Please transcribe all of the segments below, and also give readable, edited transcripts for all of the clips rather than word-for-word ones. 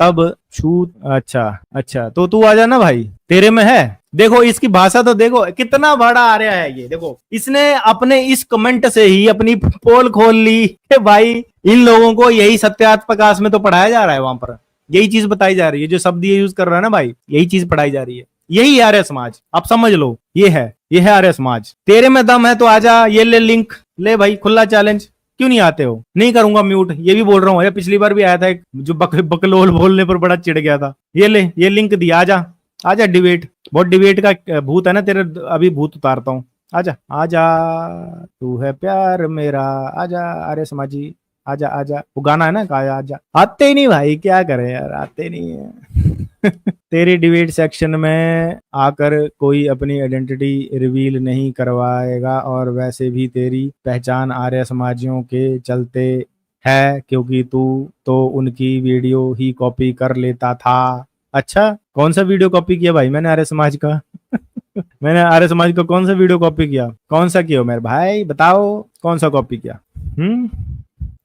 तब छूत। अच्छा अच्छा, तो तू आ जा ना भाई, तेरे में है। देखो इसकी भाषा तो देखो कितना बड़ा आ रहा है। ये देखो इसने अपने इस कमेंट से ही अपनी पोल खोल ली कि भाई इन लोगों को यही सत्यार्थ प्रकाश में तो पढ़ाया जा रहा है, वहां पर यही चीज बताई जा रही है, जो शब्द ये यूज कर रहा है ना भाई, यही चीज पढ़ाई जा रही है। यही है आर्य समाज, आप समझ लो, ये है आर्य समाज। तेरे में दम है तो आजा, ये ले लिंक, ले भाई खुला चैलेंज। क्यों नहीं आते हो? नहीं करूंगा म्यूट, ये भी बोल रहा हूँ। पिछली बार भी आया था एक जो बकलोल बोलने पर बड़ा चिढ़ गया था। ये ले, ये लिंक दिया, आजा आजा डिबेट। बहुत डिबेट का भूत है ना तेरे, अभी भूत उतारता हूँ। आजा आजा, तू है प्यार मेरा, आजा आर्य समाजी, आजा आजा। वो गाना है ना, आजा आजा। आते ही नहीं भाई, क्या करें यार, आते नहीं है। तेरी डिबेट सेक्शन में आकर कोई अपनी आइडेंटिटी रिवील नहीं करवाएगा, और वैसे भी तेरी पहचान आर्य समाजियों के चलते है, क्योंकि तू तो उनकी वीडियो ही कॉपी कर लेता था। अच्छा, कौन सा वीडियो कॉपी किया भाई मैंने आर्य समाज का? मैंने आर्य समाज का कौन सा वीडियो कॉपी किया? कौन सा किया मेरे भाई, बताओ कौन सा कॉपी किया?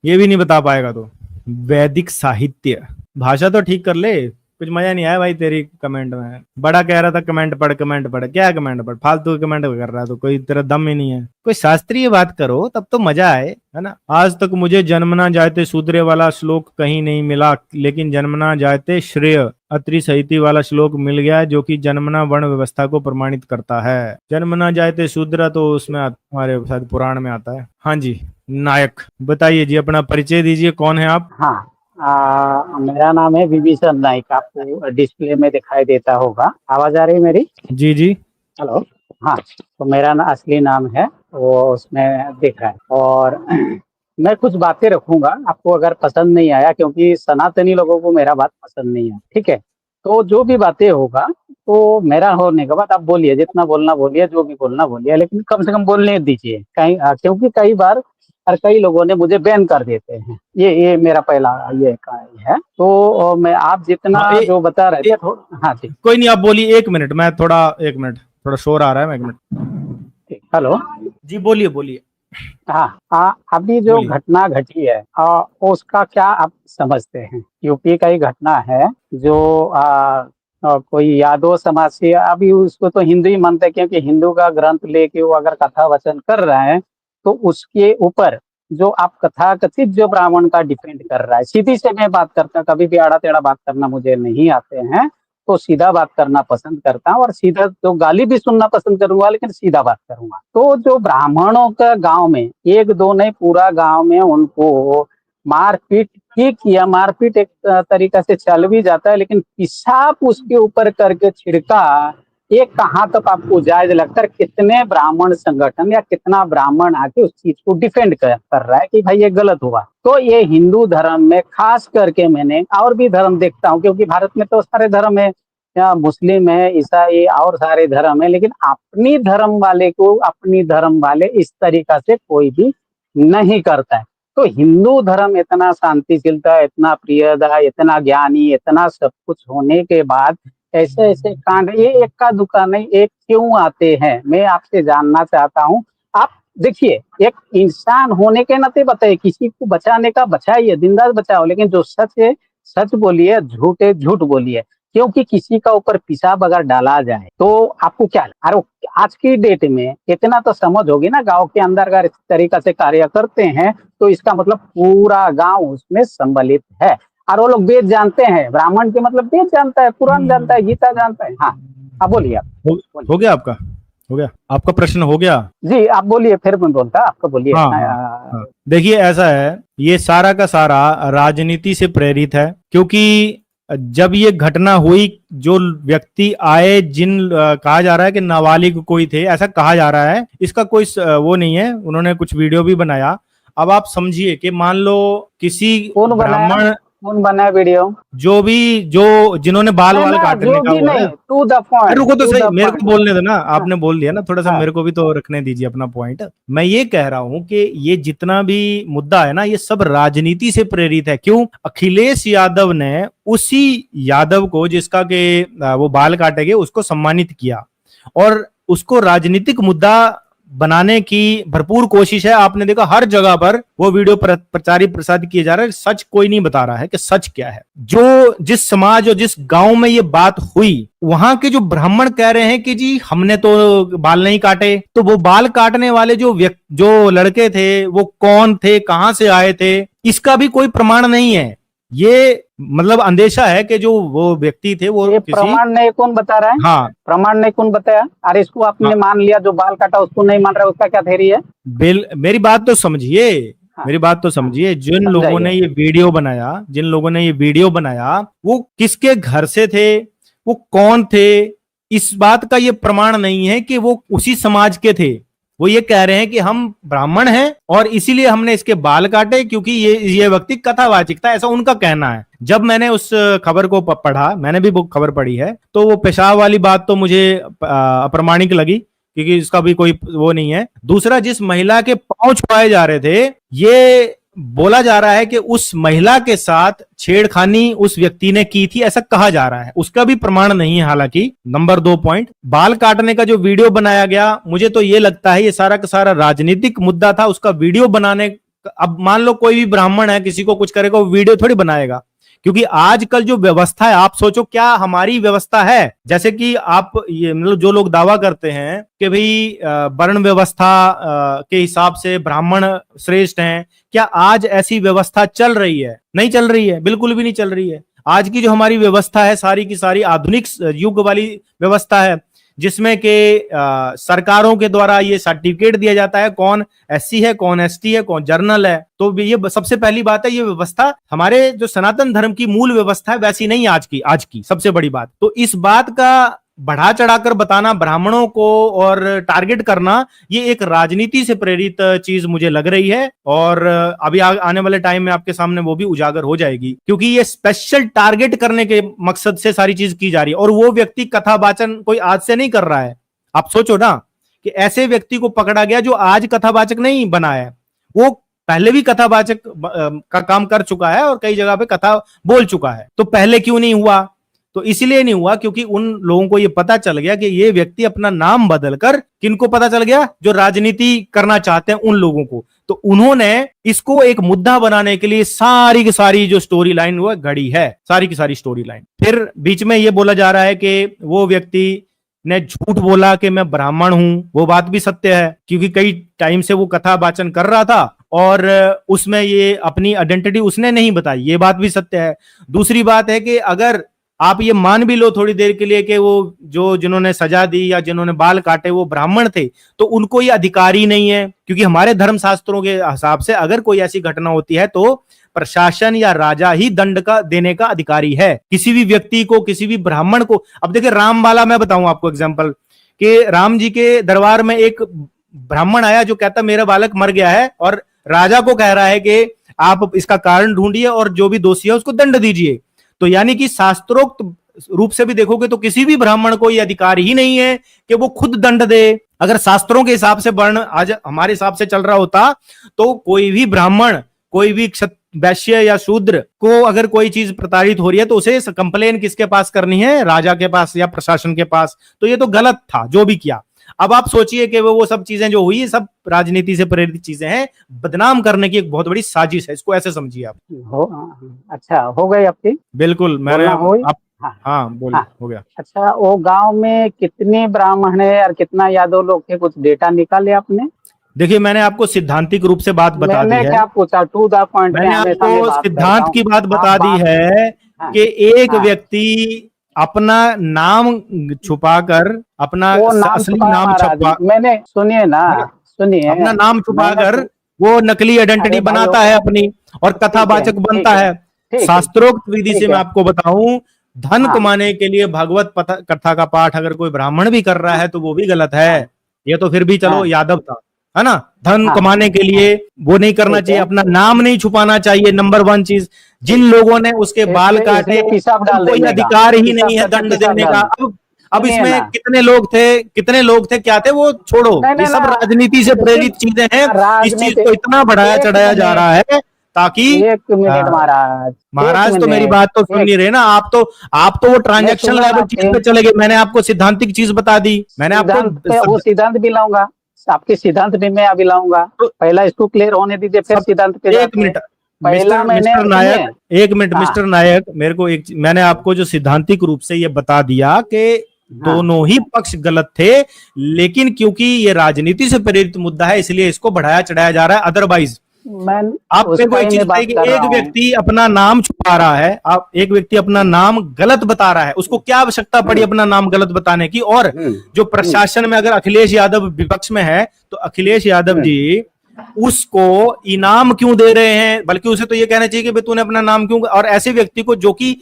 ये भी नहीं बता पाएगा तो? वैदिक साहित्य, भाषा तो ठीक कर ले। कुछ मजा नहीं आया भाई तेरी कमेंट में। बड़ा कह रहा था कमेंट पढ़, कमेंट पढ़, क्या कमेंट पढ़, फालतू कमेंट कर रहा है, तो कोई तेरा दम ही नहीं है। कोई शास्त्रीय बात करो तब तो मजा आए, है ना। आज तक मुझे जन्मना जायते शूद्रे वाला श्लोक कहीं नहीं मिला, लेकिन जन्मना जायते श्रेय अत्रि सहिति वाला श्लोक मिल गया, जो कि जन्मना वर्ण व्यवस्था को प्रमाणित करता है। जन्मना जायते शूद्र तो उसमें हमारे शायद पुराण में आता है। हाँ जी नायक, बताइए जी, अपना परिचय दीजिए, कौन है आप? हाँ, मेरा नाम है विभीषण नाइक, आपको डिस्प्ले में दिखाई देता होगा। आवाज आ रही है मेरी? जी जी। हेलो। हाँ, तो मेरा असली नाम है वो उसमें दिख रहा है। और मैं कुछ बातें रखूंगा, आपको अगर पसंद नहीं आया, क्योंकि सनातनी लोगों को मेरा बात पसंद नहीं है, ठीक है। तो जो भी बातें होगा तो मेरा होने के बाद आप बोलिए, जितना बोलना बोलिए, जो भी बोलना बोलिए, लेकिन कम से कम बोलने दीजिए कहीं, क्योंकि कई बार और कई लोगों ने मुझे बैन कर देते हैं। ये मेरा पहला ये है। तो मैं आप जितना जो बता रहे थे, हाँ ठीक। कोई नहीं, आप बोलिए, 1 मिनट, मैं थोड़ा 1 मिनट, थोड़ा शोर आ रहा है, 1 मिनट। हेलो जी बोलिए बोलिए। हाँ, अभी जो घटना घटी है उसका क्या आप समझते हैं? यूपी का ही घटना है, जो कोई यादव समाज से, अभी उसको तो हिंदू ही मानते हैं, क्योंकि हिंदू का ग्रंथ लेके वो अगर कथा वचन कर रहे हैं, तो उसके ऊपर जो आप कथा कथित जो ब्राह्मण का डिपेंड कर रहा है, सीधी से मैं बात करता हूँ, कभी भी आड़ा टेढ़ा बात करना मुझे नहीं आते हैं, तो सीधा बात करना पसंद करता हूँ, और सीधा तो गाली भी सुनना पसंद करूंगा, लेकिन सीधा बात करूंगा। तो जो ब्राह्मणों का गांव में, एक दो नहीं, पूरा गांव में उनको मारपीट ठीक किया, मारपीट एक तरीका से चल भी जाता है, लेकिन पिशाब उसके ऊपर करके छिड़का, ये कहाँ तक आपको जायज लगता है? कितने ब्राह्मण संगठन या कितना ब्राह्मण आके उस चीज को डिफेंड कर रहा है कि भाई ये गलत हुआ? तो ये हिंदू धर्म में खास करके, मैंने और भी धर्म देखता हूँ, क्योंकि भारत में तो सारे धर्म है, या मुस्लिम है, ईसाई और सारे धर्म है, लेकिन अपनी धर्म वाले को, अपनी धर्म वाले इस तरीका से कोई भी नहीं करता है। तो हिंदू धर्म इतना शांतिशीलता, इतना प्रियदा, इतना ज्ञानी, इतना सब कुछ होने के बाद ऐसे ऐसे कांड, ये एक का दुका नहीं, एक क्यों आते हैं? मैं आपसे जानना चाहता हूँ। आप देखिए, एक इंसान होने के नाते बताइए, किसी को बचाने का बचाइए, बिंदास बचाओ, लेकिन जो सच है सच बोलिए, झूठ है झूठ बोलिए, क्योंकि किसी का ऊपर पेशाब अगर डाला जाए तो आपको क्या, अरे आज की डेट में इतना तो समझ होगी ना, गांव के अंदर अगर इस तरीका से कार्य करते हैं तो इसका मतलब पूरा गांव उसमें सम्मिलित है। और वो लोग वेद जानते हैं, ब्राह्मण के मतलब वेद जानता है, पुराण जानता है, गीता जानता है। हाँ, आप बोलिए। हो गया आपका? हो गया आपका प्रश्न? हो गया जी, आप बोलिए, फिर मैं बोलता, आपका बोलिए। हाँ। देखिए ऐसा है, ये सारा का सारा राजनीति से प्रेरित है, क्योंकि जब ये घटना हुई, जो व्यक्ति आए, कहा जा रहा है कि नाबालिग कोई थे, ऐसा कहा जा रहा है, इसका कोई वो नहीं है, उन्होंने कुछ वीडियो भी बनाया। अब आप समझिए कि मान लो किसी ब्राह्मण, कौन बना वीडियो? जो जिन्होंने बाल काटने का हुआ है, टू द पॉइंट, रुको तो सही, मेरे को बोलने दो ना, आपने बोल दिया ना, थोड़ा सा मेरे को भी तो रखने दीजिए अपना पॉइंट। मैं ये कह रहा हूं कि ये जितना भी मुद्दा है ना, ये सब राजनीति से प्रेरित है। क्यों? अखिलेश यादव ने उसी यादव को, जिसका के वो बाल काटे गए, उसको सम्मानित किया, और उसको राजनीतिक मुद्दा बनाने की भरपूर कोशिश है। आपने देखा हर जगह पर वो वीडियो प्रचारित प्रसारित किए जा रहे हैं। सच कोई नहीं बता रहा है कि सच क्या है। जो जिस समाज और जिस गांव में ये बात हुई, वहां के जो ब्राह्मण कह रहे हैं कि जी हमने तो बाल नहीं काटे, तो वो बाल काटने वाले जो लड़के थे वो कौन थे, कहां से आए थे, इसका भी कोई प्रमाण नहीं है। ये मतलब अंदेशा है कि जो वो व्यक्ति थे वो ये प्रमाण नहीं कौन बता रहा है? हाँ, प्रमाण नहीं कौन बताया? अरे इसको आपने हाँ, मान लिया, जो बाल काटा उसको नहीं मान रहा, उसका क्या थ्योरी है? मेरी बात तो समझिए, हाँ, मेरी बात तो समझिए। जिन लोगों ने ये वीडियो बनाया, जिन लोगों ने ये वीडियो बनाया, वो किसके घर से थे, वो कौन थे, इस बात का ये प्रमाण नहीं है कि वो उसी समाज के थे। वो ये कह रहे हैं कि हम ब्राह्मण हैं और इसीलिए हमने इसके बाल काटे क्योंकि ये व्यक्ति कथावाचक था, ऐसा उनका कहना है। जब मैंने उस खबर को पढ़ा, मैंने भी वो खबर पढ़ी है, तो वो पेशाब वाली बात तो मुझे अप्रामाणिक लगी क्योंकि इसका भी कोई वो नहीं है। दूसरा, जिस महिला के पांव छुपाए जा रहे थे, ये बोला जा रहा है कि उस महिला के साथ छेड़खानी उस व्यक्ति ने की थी, ऐसा कहा जा रहा है। उसका भी प्रमाण नहीं है। हालांकि नंबर 2 पॉइंट, बाल काटने का जो वीडियो बनाया गया, मुझे तो ये लगता है ये सारा का सारा राजनीतिक मुद्दा था। उसका वीडियो बनाने, अब मान लो कोई भी ब्राह्मण है, किसी को कुछ करेगा, वो वीडियो थोड़ी बनाएगा, क्योंकि आजकल जो व्यवस्था है, आप सोचो क्या हमारी व्यवस्था है। जैसे कि आप ये मतलब जो लोग दावा करते हैं कि भाई वर्ण व्यवस्था के हिसाब से ब्राह्मण श्रेष्ठ हैं, क्या आज ऐसी व्यवस्था चल रही है? नहीं चल रही है, बिल्कुल भी नहीं चल रही है। आज की जो हमारी व्यवस्था है, सारी की सारी आधुनिक युग वाली व्यवस्था है, जिसमें कि सरकारों के द्वारा ये सर्टिफिकेट दिया जाता है कौन एससी है, कौन एसटी है, कौन जर्नल है। तो ये सबसे पहली बात है, ये व्यवस्था हमारे जो सनातन धर्म की मूल व्यवस्था है वैसी नहीं आज की सबसे बड़ी बात। तो इस बात का बढ़ा चढ़ाकर बताना ब्राह्मणों को और टारगेट करना, ये एक राजनीति से प्रेरित चीज मुझे लग रही है। और अभी आने वाले टाइम में आपके सामने वो भी उजागर हो जाएगी, क्योंकि ये स्पेशल टारगेट करने के मकसद से सारी चीज की जा रही है। और वो व्यक्ति कथावाचन कोई आज से नहीं कर रहा है। आप सोचो ना कि ऐसे व्यक्ति को पकड़ा गया जो आज कथावाचक नहीं बना है, वो पहले भी कथावाचक का काम कर चुका है और कई जगह पे कथा बोल चुका है। तो पहले क्यों नहीं हुआ? तो इसलिए नहीं हुआ क्योंकि उन लोगों को ये पता चल गया कि ये व्यक्ति अपना नाम बदलकर, किनको पता चल गया? जो राजनीति करना चाहते हैं उन लोगों को। तो उन्होंने इसको एक मुद्दा बनाने के लिए सारी की सारी जो स्टोरी लाइन वो घड़ी है, सारी की सारी स्टोरी लाइन। फिर बीच में ये बोला जा रहा है कि वो व्यक्ति ने झूठ बोला कि मैं ब्राह्मण हूं। वो बात भी सत्य है, क्योंकि कई टाइम से वो कथा वाचन कर रहा था और उसमें ये अपनी आइडेंटिटी उसने नहीं बताई, ये बात भी सत्य है। दूसरी बात है कि अगर आप ये मान भी लो थोड़ी देर के लिए कि वो जो जिन्होंने सजा दी या जिन्होंने बाल काटे वो ब्राह्मण थे, तो उनको ये अधिकार ही नहीं है, क्योंकि हमारे धर्म शास्त्रों के हिसाब से अगर कोई ऐसी घटना होती है तो प्रशासन या राजा ही दंड का देने का अधिकारी है किसी भी व्यक्ति को, किसी भी ब्राह्मण को। अब देखिए राम वाला मैं बताऊं आपको एग्जांपल, कि राम जी के दरबार में एक ब्राह्मण आया जो कहता मेरा बालक मर गया है, और राजा को कह रहा है कि आप इसका कारण ढूंढिए और जो भी दोषी है उसको दंड दीजिए। तो यानी कि शास्त्रोक्त रूप से भी देखोगे तो किसी भी ब्राह्मण को यह अधिकार ही नहीं है कि वो खुद दंड दे। अगर शास्त्रों के हिसाब से वर्ण आज हमारे हिसाब से चल रहा होता तो कोई भी ब्राह्मण, कोई भी वैश्य या शूद्र को अगर कोई चीज प्रताड़ित हो रही है तो उसे कंप्लेन किसके पास करनी है? राजा के पास या प्रशासन के पास। तो ये तो गलत था जो भी किया। अब आप सोचिए कि वो सब चीजें जो हुई सब राजनीति से प्रेरित चीजें हैं, बदनाम करने की एक बहुत बड़ी साजिश है, इसको ऐसे समझिए आप। अच्छा, हो गई आपकी? बिल्कुल, मैंने आप हाँ बोलिए। हाँ, हो गया। अच्छा, वो गांव में कितने ब्राह्मण है और कितना यादव लोग थे, कुछ डेटा निकाले आपने? देखिए मैंने आपको सिद्धांतिक रूप से बात बता दी है। क्या पूछा? To the point. मैंने आपको सिद्धांत की बात बता दी है कि एक व्यक्ति अपना नाम छुपाकर, अपना असली नाम छुपा, मैंने सुनिए ना, सुनिए, अपना नाम छुपाकर वो नकली आइडेंटिटी बनाता है अपनी और कथावाचक बनता है। शास्त्रोक्त विधि से मैं आपको बताऊं, धन कमाने के लिए भागवत कथा का पाठ अगर कोई ब्राह्मण भी कर रहा है तो वो भी गलत है। ये तो फिर भी चलो यादव था, है ना। धन कमाने के लिए वो नहीं करना चाहिए, अपना नाम नहीं छुपाना चाहिए। नंबर 1 चीज, जिन लोगों ने उसके बाल काटे कोई अधिकार ही नहीं है दंड देने का। अब इसमें कितने लोग थे क्या थे वो छोड़ो, ये सब राजनीति से प्रेरित चीजें हैं। इस चीज को इतना बढ़ाया चढ़ाया जा रहा है ताकि 1 मिनट महाराज तो मेरी बात तो सुन नहीं रहे ना आप तो वो ट्रांजैक्शन लेवल चीज पे चले गए। मैंने आपको सिद्धांतिक चीज बता दी, मैंने आपको वो सिद्धांत भी लाऊंगा, आपके सिद्धांत भी मैं अभी लाऊंगा। तो पहला इसको क्लियर होने दीजिए, फिर सिद्धांत पे एक जाते हैं। मिनट पहला मिस्टर मैंने मिस्टर नायक, सुनिए। एक मिनट हाँ मिस्टर नायक, मेरे को मैंने आपको जो सिद्धांतिक रूप से ये बता दिया कि हाँ दोनों ही पक्ष गलत थे, लेकिन क्योंकि ये राजनीति से प्रेरित मुद्दा है इसलिए इसको बढ़ाया चढ़ाया जा रहा है। अदरवाइज मैं आप मेरे को उसका एक ही चीज मैं बात बताइए कर कि रहा एक हूँ। व्यक्ति अपना नाम छुपा रहा है, आप एक व्यक्ति अपना नाम गलत बता रहा है, उसको क्या आवश्यकता पड़ी अपना नाम गलत बताने की? और जो प्रशासन में अगर अखिलेश यादव विपक्ष में है तो अखिलेश यादव जी उसको इनाम क्यों दे रहे हैं? बल्कि उसे तो ये कहना चाहिए कि भाई तूने अपना नाम क्यों। और ऐसे व्यक्ति को जो कि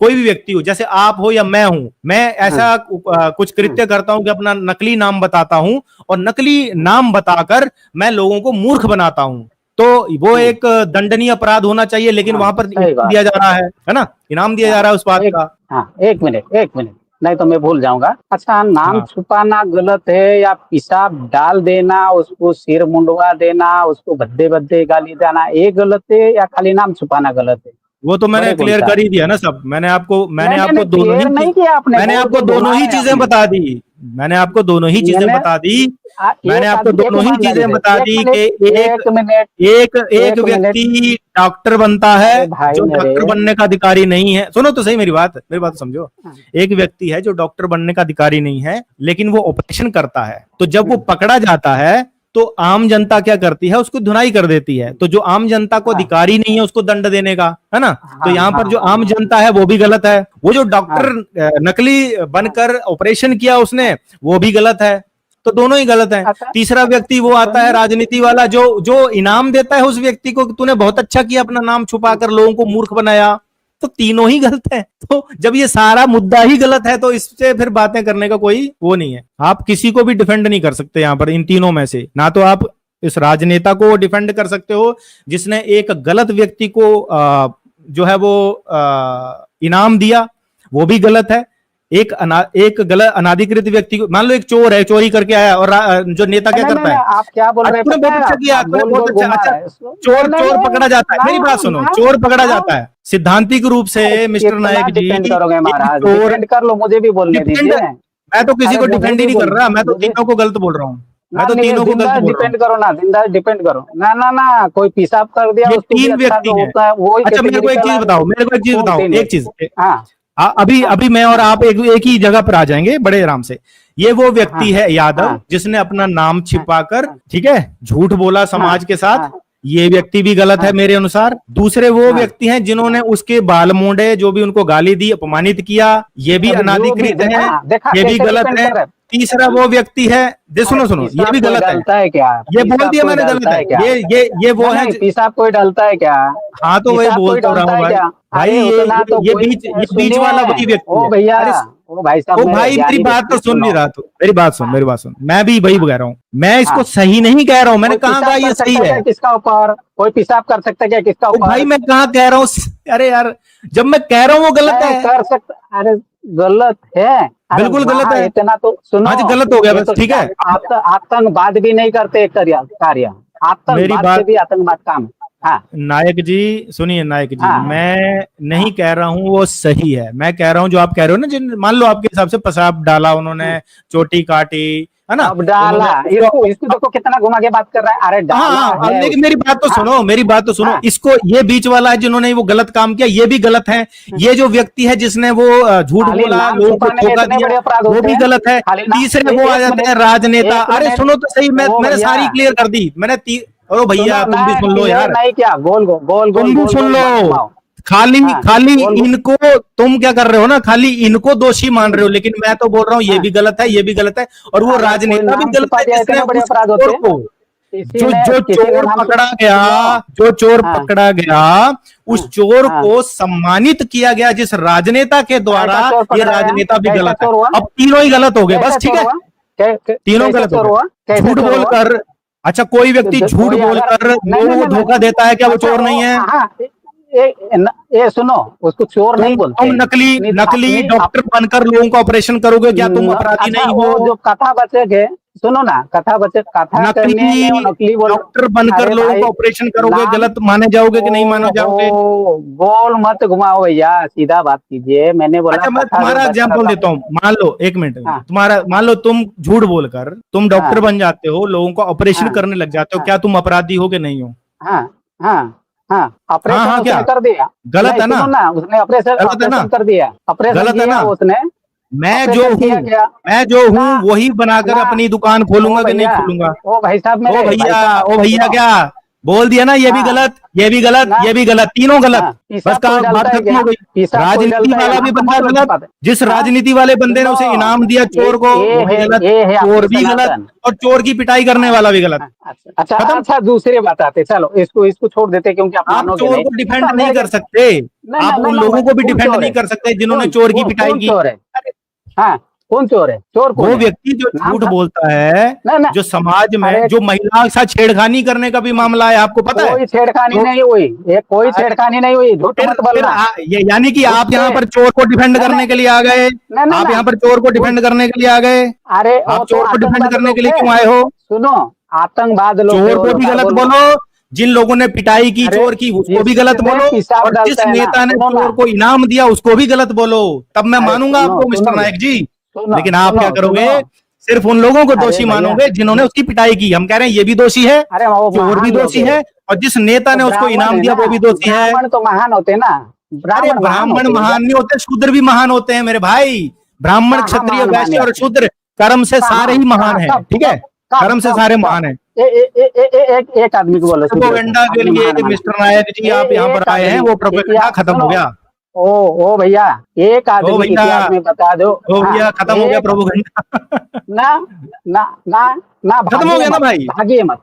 कोई भी व्यक्ति हो, जैसे आप हो या मैं हूं, मैं ऐसा कुछ कृत्य करता हूं कि अपना नकली नाम बताता हूं और नकली नाम बताकर मैं लोगों को मूर्ख बनाता हूं, तो वो एक दंडनीय अपराध होना चाहिए, लेकिन वहां पर सही इनाम बात दिया जा रहा है ना, इनाम दिया जा रहा है उस बात एक का। हाँ, एक मिनट, नहीं तो मैं भूल जाऊंगा। अच्छा, नाम हाँ छुपाना गलत है या पेशाब डाल देना, उसको सिर मुंडवा देना, उसको भद्दे भद्दे गाली देना, ये गलत है या खाली नाम छुपाना गलत है? वो तो मैंने बड़े कौन क्लियर सा कर है? ही दिया ना सब। मैंने आपको नहीं नहीं नहीं, दोनों ही क्लियर नहीं किया आपने, मैंने गोल आपको गोल दोनों घुमा ही रहे चीजें आपने। बता दी। मैंने आपको दोनों ही चीजें मैंने बता दी। मैंने एक आपको एक दोनों ही ईमानदारी चीजें से, बता एक दी मिनट, कि एक मिनट, एक एक एक मिनट। व्यक्ति डॉक्टर बनता है अरे भाई जो मेरे, डॉक्टर बनने का अधिकारी नहीं है। सुनो तो सही मेरी बात समझो। एक व्यक्ति है जो डॉक्टर बनने का अधिकारी नहीं है, लेकिन वो ऑपरेशन करता है, तो जब वो पकड़ा जाता है तो आम जनता क्या करती है? उसको धुनाई कर देती है। तो जो आम जनता को हाँ अधिकारी नहीं है उसको दंड देने का, है ना? तो हाँ यहाँ हाँ पर जो हाँ आम जनता है वो भी गलत है। वो जो हाँ डॉक्टर नकली बनकर ऑपरेशन किया उसने, वो भी गलत है। तो दोनों ही गलत है। अच्छा तीसरा व्यक्ति वो आता है सुनिए, राजनीति वाला, जो जो इनाम देता है उस व्यक्ति को कि तूने बहुत अच्छा किया, अपना नाम छुपाकर लोगों को मूर्ख बनाया। तो तीनों ही गलत है। तो जब ये सारा मुद्दा ही गलत है तो इससे फिर बातें करने का कोई वो नहीं है। आप किसी को भी डिफेंड नहीं कर सकते यहां पर इन तीनों में से। ना तो आप इस राजनेता को डिफेंड कर सकते हो जिसने एक गलत व्यक्ति को जो है वो इनाम दिया, वो भी गलत है। एक गलत अनाधिकृत व्यक्ति को, मान लो एक चोर है, चोरी करके आया, और जो नेता क्या नहीं नहीं करता नहीं, है? आप क्या बोल रहे हैं तूने पता बहुत है? अच्छा किया, आप तूने गोल बहुत गोल अच्छा। घुमा अच्छा, रहे हैं इसको। चोर नहीं चोर नहीं पकड़ा जाता है, मेरी ना बात सुनो, ना चोर पकड़ा ना, जाता है सिद्धांतिक रूप से मिस्टर कितना नायक जी। डिपेंड करोगे एक महाराज? चोर डिपेंड कर लो, मुझे भी बोलने डिपेंड, दीजिए। मैं तो किसी अरे को मुझे डिफेंड ही भी नहीं कर बोल, रहा, मैं तो मुझे तीनों को गलत बोल रहा हूँ। मैं ना, तो तीनों को गलत जिंदा बोल रहा हूँ। डिपेंड करो ना, जिंदा डिपेंड करो ना ना ना, कोई पेशाब कर दिया ये उसको भी तीन अच्छा व्यक्ति जो हैं। होता है वही अच्छा मेरे को एक कैटेगरिकल चीज है। बताओ, मेरे को एक चीज बताओ, तीन एक चीज। व्यक्ति, हाँ अभी हाँ अभी मैं और हाँ आप एक ही जगह पर आ जाएंगे बड़े आराम से। ये वो हाँ व्यक्ति है यादव हाँ जिसने अपना नाम हाँ छिपाकर, हाँ ठीक है, झूठ बोला हाँ समाज के साथ। हाँ ये व्यक्ति भी गलत है हाँ मेरे अनुसार। दूसरे वो हाँ। व्यक्ति हैं जिन्होंने उसके बाल मोड़े, जो भी उनको गाली दी, अपमानित किया, ये भी अभी जो भी अनाधिकृत है, देखा देखा ये भी कैसे गलत डिपेंड है। कर रहा है। तीसरा वो व्यक्ति है, अरे सुनो सुनो, ये पेशाब भी कोई गलत है। डालता है क्या? ये बोल पेशाब दिया कोई मैंने गलत डालता है। है क्या? ये वो नहीं है नहीं, पेशाब कोई डालता है क्या? हाँ तो वही पेशाब बोल कोई तो रहा डालता हूँ है भाई। क्या? भाई अरे उतना तो कोई, ये बीच सुनिए वाला वही व्यक्ति ओ है। भैया, अरे ओ भाई साहब, ओ मेरे भाई मेरी ज्ञानी बात तो व्यक्ति सुन नहीं सुनो। रहा तू। मेरी बात सुन, हाँ मेरी बात सुन। मैं भी वही कह रहा हूँ, मैं इसको हाँ, सही नहीं कह रहा हूँ। मैंने कोई कहा पेशाब ये कर सही सकता है है। क्या किसका ऊपर? कोई पेशाब कर सकता है क्या किसका ओ भाई ऊपर? मैं कहाँ कह रहा हूँ? अरे यार, जब मैं कह रहा हूँ वो गलत नहीं है। कर सकता, अरे गलत है। अरे बिल्कुल गलत वहाँ है। इतना तो हाँ जी सुनो, गलत हो गया, ये बस तो ठीक है। आतंकवाद भी नहीं करते कार्य, मेरी आतंकवाद से बात, भी आतंकवाद काम। हाँ नायक जी सुनिए, नायक जी हाँ मैं नहीं हाँ कह रहा हूं वो सही है। मैं कह रहा हूं जो आप कह रहे हो ना, जिन मान लो आपके हिसाब से पेशाब डाला उन्होंने, हाँ। चोटी काटी, है ना, अब डाला, उन्होंने इसको उसको। इसको देखो कितना घुमा के बात कर रहा है। अरे हाँ डाला हाँ, है लेकिन मेरी उसको। बात तो हाँ सुनो, मेरी बात तो सुनो। हाँ इसको, ये बीच वाला है जिन्होंने वो गलत काम किया, ये भी गलत है। ये जो व्यक्ति है जिसने वो झूठ खाली बोला, नाम लोगों को छुपाने में धोखा इतने दिया, बड़े अपराध वो होते भी हैं? गलत है। खाली नाम, तीसरे वो आ एक जाते मिनट, हैं राजनेता। एक अरे मिनट, सुनो तो सही, ओ मैंने भैया सारी क्लियर कर दी। ओ भैया सुनो, तुम भी मैं सुन लो क्लियर यार, नहीं किया, गोल गोल गोल गोल तुम भी गोल सुन गोल मत लो। घुमाओ। खाली हाँ खाली गोल गोल। इनको तुम क्या कर रहे हो ना, खाली इनको दोषी मान रहे हो, लेकिन मैं तो बोल रहा हूँ ये हाँ, भी गलत है, ये भी गलत है। और वो अगर कोई राजनेता भी नाम गलत छुपा है दिया जिसने इतने बड़े उस अपराध होते चोर हैं? को, जो जो किसी ने चोर नाम पकड़ा गया, सुनो। जो चोर हाँ पकड़ा गया, उस हाँ चोर हाँ। को सम्मानित किया गया जिस राजनेता के द्वारा, कैसा चोर ये पकड़ा गया? राजनेता भी कैसा गलत है। चोर हुआ? अब तीनों ही गलत हो गए, कैसा बस ठीक चोर है, हुआ? तीनों कैसा गलत हो चोर गए। हुआ? कैसा झूठ चोर हुआ? बोलकर, अच्छा कोई व्यक्ति झूठ कोई अगर, बोलकर नहीं लोगों नहीं को नहीं धोखा नहीं, देता है, क्या वो अच्छा चोर वो, नहीं है? हाँ ये सुनो, उसको चोर नहीं बोलते तुम हैं। नकली अपनी नकली अपनी डॉक्टर बनकर लोगों का ऑपरेशन करोगे, क्या तुम अपराधी अच्छा नहीं वो हो? जो कथा बचे थे, सुनो ना, कथा करने नकली में नकली बोल। डॉक्टर बनकर अरे लोगों भाई, का ऑपरेशन करोगे, नाम गलत माने जाओगे कि नहीं माने जाओगे? गोल मत घुमाओ भैया, सीधा बात कीजिए। मैंने बोला अच्छा, मैं कथा जो तुम्हारा एग्जाम्पल दशरथ। देता हूँ। मान लो, एक मिनट, हाँ तुम्हारा मान लो, तुम झूठ बोलकर तुम डॉक्टर हाँ बन जाते हो, लोगों का ऑपरेशन हाँ करने लग जाते हो, हाँ क्या तुम अपराधी हो कि नहीं हो? हाँ हाँ हाँ। हाँ ऑपरेशन हाँ, क्या उसने कर दिया। गलत नहीं है ना? सुनो ना, उसने ऑपरेशन गलत है ना? ऑपरेशन कर दिया, ऑपरेशन गलत है किया ना? उसने। मैं जो ऑपरेशन हूँ किया क्या? मैं जो ना हूँ वही बनाकर ना। अपनी दुकान ओ खोलूंगा कि नहीं भैया, खोलूंगा? ओ भाई साहब, ओ मेरे भाई भैया, साहब ओ भैया, सुनो। क्या बोल दिया ना? ये भी हाँ गलत, ये भी गलत, ना। ये भी गलत, तीनों गलत। हाँ, बस पेशाब कोई कहा, बात डालता है खत्म क्या? हो गई। पेशाब कोई राजनीति डालता है क्या? वाला भी नाम तो बंदा बहुत अच्छी गलत, बात है। जिस हाँ राजनीति वाले बंदे ने सुनो, उसे इनाम दिया चोर को, वो भी गलत, ये है आपकी चोर भी गलत, सनातन। और चोर की पिटाई करने हाँ वाला भी गलत। हाँ, अच्छा अच्छा खत्म। अच्छा, दूसरे बताते, चलो इसको इसको छोड़ देते क्योंकि आप आप मानोगे चोर नहीं। को डिफेंड तो नहीं मेरे कर के सकते। नहीं आप नहीं नहीं उन ना लोगों भाई, को भी कौन डिफेंड चोर नहीं है? कर सकते जिन्होंने कौन चोर की कौन पिटाई कौन की। चोर है? अरे, हाँ, कौन चोर है? चोर वो कौन है? व्यक्ति जो नाम झूठ था। बोलता है, नहीं नहीं। जो समाज में अरे जो महिला के साथ छेड़खानी करने का भी मामला है, आपको पता है? कोई छेड़खानी तो नहीं हुई, ये कोई अरे, छेड़खानी नहीं हुई, झूठ मत फिर बोलना। ये यानी कि झूठ आप से यहाँ पर चोर को डिफेंड नहीं करने नहीं के लिए आ गए? नहीं नहीं आप ना। यहाँ पर चोर को झूठ। डिफेंड करने के लिए आ गए? अरे वो आप तो चोर को डिफेंड आतंकवाद करने लोग के लिए थे। क्यों आए हो? सुनो, आतंकवाद लोग थे चोर वो को लोग, भी क्या गलत बोलूं? बोलो, जिन लोगों ने पिटाई की अरे चोर की उसको भी गलत जिसने बोलो, पेशाब और जिस डालता है ना, नेता ने सुनो ना। चोर को इनाम दिया उसको भी गलत बोलो, तब मैं अरे मानूंगा सुनो, आपको मिस्टर सुनोगे? नायक जी। सुनो लेकिन आप सुनो क्या सुनो। करोगे? सिर्फ उन लोगों को अरे दोषी भैया, मानोगे जिन्होंने उसकी पिटाई की। हम कह रहे हैं ये भी दोषी है, अरे वो चोर भी महान लोग दोषी है। है, और जिस नेता तो ने उसको ब्राह्मण इनाम है दिया ना, वो भी दोषी है। ब्राह्मण तो महान होते ना, अरे, ब्राह्मण महान ब्राह्मण होते भैया। महान नहीं होते, शूद्र भी महान होते हैं मेरे भाई। ब्राह्मण, कहाँ क्षत्रिय, महान माने वैश्य और आपने? शूद्र कर्म से सारे कहाँ ही महान कहाँ हैं, कब ठीक है? कब कब कर्म से कब सारे कब? महान हैं। एक आदमी को बोलो शूद्र को प्रोपेगेंडा के आपने लिए महान माना। मिस्टर नायक जी ए, आप यहाँ पर एक आए हैं, आदमी वो प्रोपेगेंडा इतिहास खत्म हो सुनो। गया। ओ ओ भैया, एक ओ आदमी भैया, इतिहास में बता दो। ओ हाँ, भैया, खत्म हो गया एक प्रोपेगेंडा। ना ना ना ना, खत्म हो भागिए गया ना मत, भाई? भागिए मत,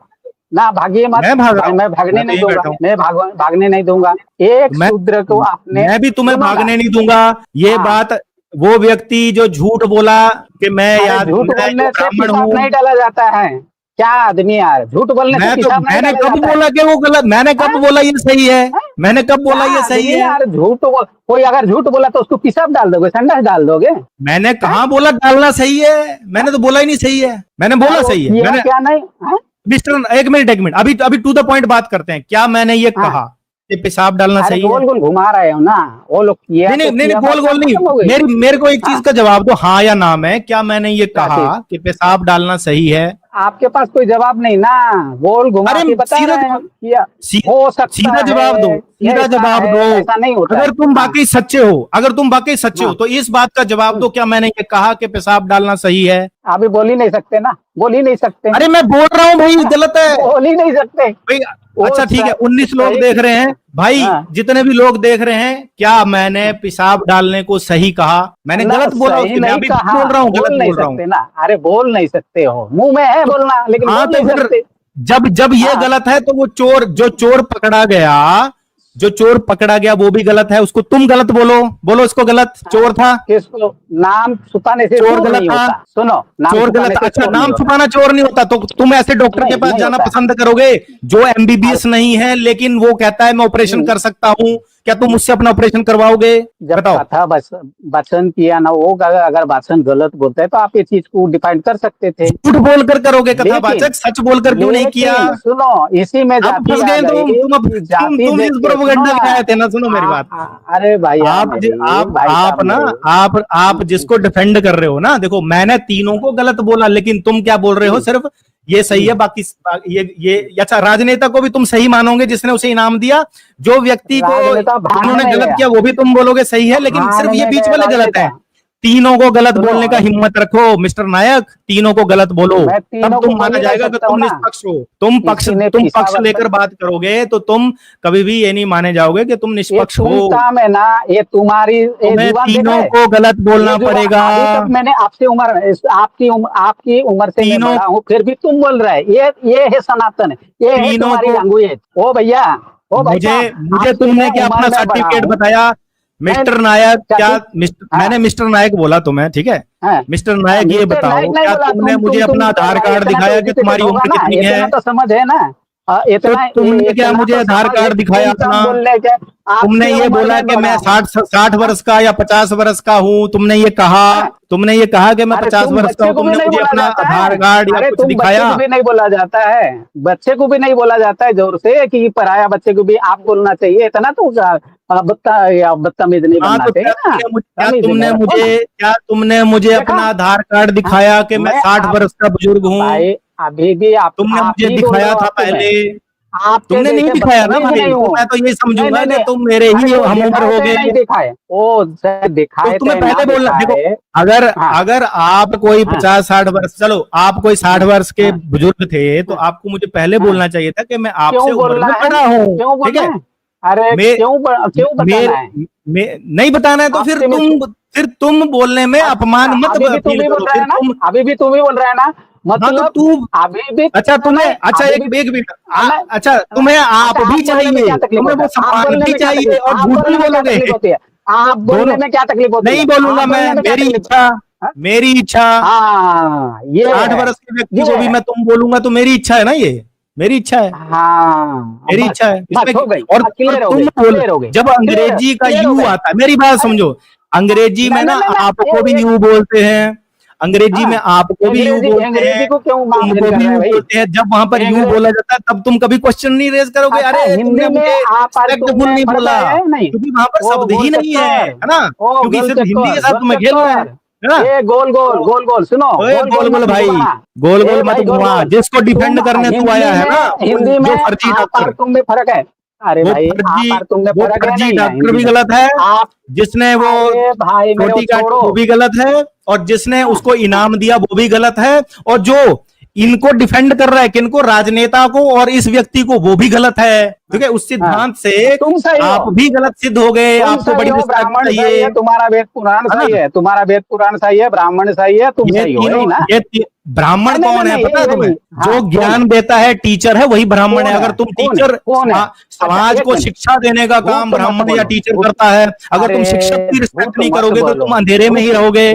ना भागिए मत। मैं भाग रहा भाई हूँ? मैं भागने मैं तो नहीं यहीं दूंगा, बैठा हूँ। भागने नहीं दूंगा। एक तो मैं शूद्र को आपने, मैं भी तुम्हें सुनो ना। भागने नहीं दूंगा। ये हाँ, बात, वो व्यक्ति जो झूठ बोला कि अरे झूठ मैं जो बोलने से ब्राह्मण पेशाब हूँ, नहीं डाला जाता है। क्या आदमी यार, झूठ बोलने से पेशाब नहीं मैंने डाला कब जाता है। बोला कि वो गलत? मैंने कब हाँ? बोला ये सही है? हाँ? मैंने कब क्या बोला ये सही आदमी है? यार, झूठ बोल, कोई अगर झूठ बोला तो उसको पेशाब डाल दोगे, संडास डाल दोगे? मैंने हाँ? कहाँ बोला डालना सही है? मैंने तो बोला ही नहीं सही है। मैंने बोला यार वो सही है? किया मैंने, क्या नहीं? हाँ? मिस्टर, एक मिनट, अभी अभी टू द पॉइंट बात करते हैं। क्या मैंने ये हाँ? कहा कि पेशाब डालना अरे सही है? गोल गोल घुमा रहे हो ना, वो लोग किया नहीं नहीं तो नहीं नहीं, किया, गोल बात गोल नहीं। खत्म हो गई। मेरे को एक चीज हाँ, का जवाब दो, हाँ या ना में। क्या मैंने ये क्या कहा चीज? कि पेशाब डालना सही है? आपके पास कोई जवाब नहीं ना, गोल घुमा अरे, के बता सीधा रहे हैं जवाब, किया। सी, हो सकता सीधा जवाब दो, है, सीधा ऐसा जवाब है, दो। ऐसा नहीं होता है। अगर तुम हाँ बाकी सच्चे हो, अगर तुम बाकी सच्चे हो हाँ। तो इस बात का जवाब दो, क्या मैंने ये कहा कि पेशाब डालना सही है? अभी बोल ही नहीं सकते ना, बोल ही नहीं सकते। अरे, मैं बोल रहा हूं भाई, हाँ, गलत है बोल ही नहीं सकते। भाई। वो अच्छा ठीक है, 19 लोग सही। देख रहे हैं भाई, हाँ, जितने भी लोग देख रहे हैं, क्या मैंने पेशाब डालने को सही कहा? मैंने ना गलत बोला सही उसके? मैं नहीं अभी कहा, बोल रहा हूँ बोल गलत नहीं बोल रहा हूँ? सकते ना। अरे बोल नहीं सकते हो, मुंह में है तो बोलना लेकिन हाँ, बोल तो नहीं फिर सकते। जब जब ये हाँ, गलत है तो वो चोर, जो चोर पकड़ा गया, जो चोर पकड़ा गया वो भी गलत है, उसको तुम गलत बोलो, बोलो इसको गलत, चोर था, किसको? नाम छुपाने से चोर चोर गलत नहीं था, होता। सुनो, नाम चोर छुपाने गलत। से अच्छा, चोर नहीं नाम होता। छुपाना चोर नहीं होता, तो तुम ऐसे डॉक्टर के नहीं पास नहीं जाना होता है। पसंद करोगे जो अब एमबीबीएस नहीं है लेकिन वो कहता है मैं ऑपरेशन कर सकता हूं? क्या तुम उससे अपना ऑपरेशन करवाओगे? जब बताओ। कथा वाचन किया ना, वो अगर वाचन गलत बोलता है तो आप ये चीज को डिफाइंड कर सकते थे। झूठ बोलकर करोगे लेकिन कथावाचक, सच बोलकर क्यों नहीं किया? लेकिन सुनो, इसी में अब जाति फंस आ गए गई कि जाति तुम देख जिस के, सुनो प्रोपेगेंडा ना। में आए थे ना, सुनो मेरी बात। अरे भाई आप आप मेरे, भाई आप साहब ना, मेरे। आप जिसको डिफेंड कर रहे हो ना, देखो मैंने तीनों को गलत बोला, लेकिन तुम क्या बोल रहे हो? सिर्फ ये सही है, बाकी ये अच्छा, राजनेता को भी तुम सही मानोगे जिसने उसे इनाम दिया? जो व्यक्ति को राजनेता उन्होंने भागने गलत गया, किया वो भी तुम बोलोगे सही है, लेकिन सिर्फ ये भागने बीच गए वाले गलत राजनेता। है। तीनों को गलत सुनो, बोलने का हिम्मत रखो मिस्टर नायक, तीनों को गलत बोलो, मैं तब तीनों को तुम बोल माना ही नहीं जाएगा कि सकता हूँ तुम ना। निष्पक्ष हो। किसी ने तुम पक्ष पेशाब लेकर बात करोगे तो तुम कभी भी ये नहीं माने जाओगे कि तुम ये निष्पक्ष तुम हो। काम है ना, ये तुम्हारी ये तुम्हें जुबान देख तीनों रहे, को गलत बोलना ये जुबान पड़ेगा। अभी तक मैंने आपसे आपकी उम्र से मैं तीनों बड़ा हूँ, फिर भी तुम बोल रहे हैं। ये है सनातन, ये है तीनों तुम्हारी को लैंग्वेज। ओ भैया, ओ भाई मुझे साहब, मुझे आपसे तुमने मैं क्या उम्र अपना में बड़ा सर्टिफिकेट हूँ। बताया? मैं मिस्टर नायक, क्या हाँ मैंने मिस्टर नायक बोला तुम्हें, ठीक है? हाँ मिस्टर हाँ, नायक, ये मिस्टर बताओ नायक नहीं क्या बोला, तुमने मुझे अपना तुम कर आधार रहा है, कार्ड इतना तो दिखाया कि तुम्हारी एजुकेटेड होगा उम्र ना, कितनी है? इतना तो समझ है ना। इतना तुमने क्या मुझे आधार कार्ड दिखाया अपना? तुमने ये बोला कि मैं 60 वर्ष का या 50 वर्ष का हूँ, तुमने ये कहा कि मैं 50 वर्ष का हूँ, तुमने मुझे अपना आधार कार्ड या कुछ दिखाया? बच्चे को भी नहीं बोला जाता है, बच्चे को भी नहीं बोला जाता है जोर से कि पराया बच्चे को भी आप बोलना चाहिए, इतना तो बदतमीज नहीं बनना चाहिए ना। क्या तुमने मुझे अपना आधार कार्ड दिखाया कि मैं 60 वर्ष का बुजुर्ग हूँ? अभी भी तुमने मुझे दिखाया था पहले, तुमने नहीं दिखाया ना भाई, तो मैं तो ये समझूंगा कि तुम मेरे ही हम उम्र हो गए। दिखाए वो दिखाए, तुम्हें पहले बोलना, देखो अगर आप कोई 50-60 वर्ष, चलो आप कोई 60 वर्ष के बुजुर्ग थे तो आपको मुझे पहले बोलना चाहिए था कि मैं आपसे उम्र में बड़ा हूँ, ठीक है? अरे क्यों बताना है? नहीं बताना है तो फिर तुम बोलने में अपमान मत फील करो। अभी भी तुम ही बोल रहा है ना, मतलब तू अभी भी। अच्छा तुम्हें, अच्छा एक मिनट, अच्छा तुम्हें आप भी चाहिए, तुम्हें वो सम्मान भी चाहिए और झूठ भी बोलोगे? आप बोलने में क्या तकलीफ होती है? नहीं बोलूंगा मैं, मेरी इच्छा। ये 60 वर्ष के व्यक्ति को भी मैं तुम बोलूंगा तो मेरी इच्छा है ना, ये मेरी इच्छा है। मेरी इच्छा है और तुम बोल, जब अंग्रेजी का यू आता है, मेरी बात समझो, अंग्रेजी में ना आपको भी यू बोलते हैं, अंग्रेजी में आपको भी यू बोलते हैं, तुमको भी यू बोलते हैं। जब वहां पर यू बोला जाता है तब तुम कभी क्वेश्चन नहीं रेज करोगे, अरे तुमने मुझे रिस्पेक्टफुल नहीं बोला, क्योंकि वहां पर शब्द ही नहीं है ना, क्योंकि सिर्फ हिंदी के साथ तुम्हें खेल रहे हैं ना। गोल गोल सुनो, गोल भाई, गोल मत घुमा, जिसको डिफेंड करने तू आया है ना, हिंदी में फर्जी डॉक्टर, तुम में फर्क है। अरे भाई फर्जी डॉक्टर भी गलत है, जिसने वो रोटी काटी वो भी गलत है, और जिसने उसको इनाम दिया वो भी गलत है, और जो इनको डिफेंड कर रहा है किनको, राजनेता को और इस व्यक्ति को, वो भी गलत है। ठीक है, उस सिद्धांत से आप भी गलत सिद्ध हो गए। आपको बड़ी रिस्पेक्ट चाहिए, तुम्हारा वेद पुराण सही है, तुम्हारा वेद पुराण सही है, ब्राह्मण सही है, तुम सही हो ना। ब्राह्मण कौन है पता है तुम्हें? जो ज्ञान देता है, टीचर है, वही ब्राह्मण है। अगर तुम टीचर, समाज को शिक्षा देने का काम ब्राह्मण या टीचर करता है, अगर तुम शिक्षक की रिस्पेक्ट नहीं करोगे तो तुम अंधेरे में ही रहोगे।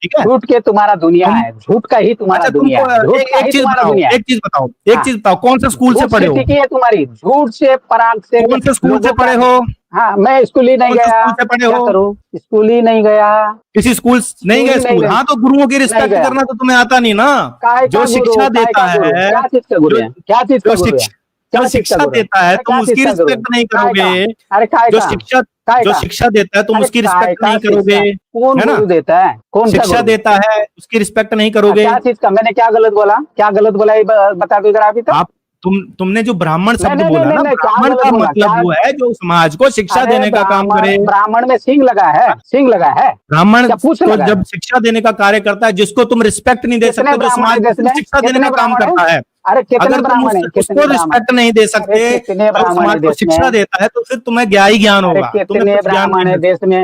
झूठ के तुम्हारा दुनिया है, झूठ का ही तुम्हारा दुनिया है। एक चीज बताओ, कौन से स्कूल से पढ़े हो? तुम्हारी झूठ से, पराग से, कौन से स्कूल से पढ़े हो? हाँ, मैं स्कूल ही नहीं गया। स्कूल ही नहीं गया, किसी स्कूल नहीं गए स्कूल? हाँ, तो गुरुओं की रिस्पेक्ट करना तो तुम्हें आता नहीं ना। जो शिक्षा देता है, क्या चीज का गुरु है? क्या चीज का गुरु है? जो शिक्षा देता है तुम उसकी रिस्पेक्ट नहीं करोगे। जो शिक्षा देता है तुम उसकी रिस्पेक्ट नहीं करोगे, कौन गुरु देता है? कौन शिक्षा देता है उसकी रिस्पेक्ट नहीं करोगे। क्या चीज का? मैंने क्या गलत बोला? क्या गलत बोला ये बता दो जरा। अभी तक आप तुमने जो ब्राह्मण शब्द बोला ना, ब्राह्मण का मतलब वो है जो समाज को शिक्षा देने का काम करे। ब्राह्मण में सिंह लगा है, सिंह लगा है। ब्राह्मण तो जब शिक्षा देने का कार्य करता है, जिसको तुम रिस्पेक्ट नहीं दे सकते, जो समाज को शिक्षा देने का काम करता है, अगर तुम उसको रिस्पेक्ट नहीं दे सकते, समाज को शिक्षा देता है, तो फिर तुम्हें क्या ही ज्ञान होगा? कितने ब्राह्मण है देश में?